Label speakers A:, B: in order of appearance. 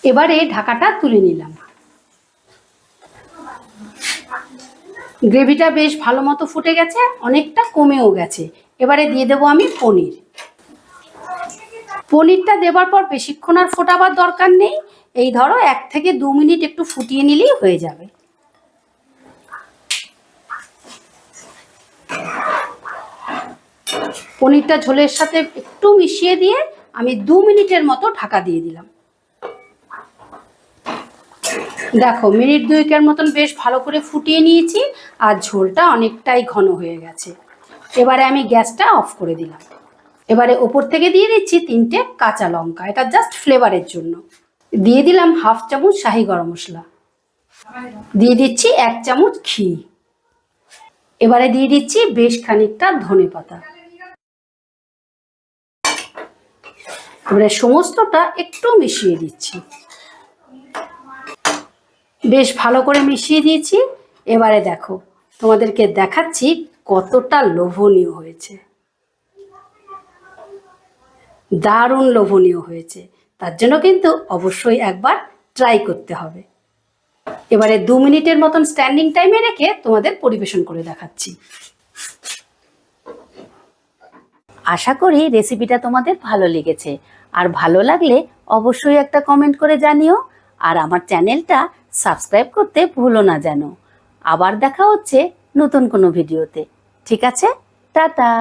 A: এবারে ঢাকাটা তুলে নিলাম। গ্রেভিটা বেশ ভালো মতো ফুটে গেছে, অনেকটা কমেও গেছে। এবারে দিয়ে দেবো আমি পনির। পনিরটা দেবার পর বেশিক্ষণ আর ফোটাবার দরকার নেই। এই ধরো 1 থেকে 2 মিনিট একটু ফুটিয়ে নিলেই হয়ে যাবে। পনিরটা ঝোলের সাথে একটু মিশিয়ে দিয়ে আমি 2 মিনিটের মতো ঢাকা দিয়ে দিলাম। দেখো মিনিট 2 মতন বেশ ভালো করে ফুটিয়ে নিয়েছি, আর ঝোলটা অনেকটাই ঘন হয়ে গেছে। এবারে আমি গ্যাসটা অফ করে দিলাম। এবারে ওপর থেকে দিয়ে দিচ্ছি 3টে কাঁচা লঙ্কা, এটা জাস্ট ফ্লেভারের জন্য। দিয়ে দিলাম 1/2 চামচ শাহি গরম মশলা। দিয়ে দিচ্ছি 1 চামচ ঘি। এবারে দিয়ে দিচ্ছি বেশ খানিকটা ধনেপাতা। এবারে সমস্তটা একটু মিশিয়ে দিচ্ছি। বেশ ভালো করে মিশিয়ে দিয়েছি। এবারে দেখো তোমাদেরকে দেখাচ্ছি কতটা লোভনীয় হয়েছে। দারুণ লোভনীয় হয়েছে, তার জন্য কিন্তু অবশ্যই একবার ট্রাই করতে হবে। এবারে 2 মিনিটের মতন স্ট্যান্ডিং টাইমে রেখে তোমাদের পরিবেশন করে দেখাচ্ছি। আশা করি রেসিপিটা তোমাদের ভালো লেগেছে, আর ভালো লাগলে অবশ্যই একটা কমেন্ট করে জানিও, আর আমার চ্যানেলটা সাবস্ক্রাইব করতে ভুলো না যেন। আবার দেখা হচ্ছে নতুন কোনো ভিডিওতে। ঠিক আছে, টাটা।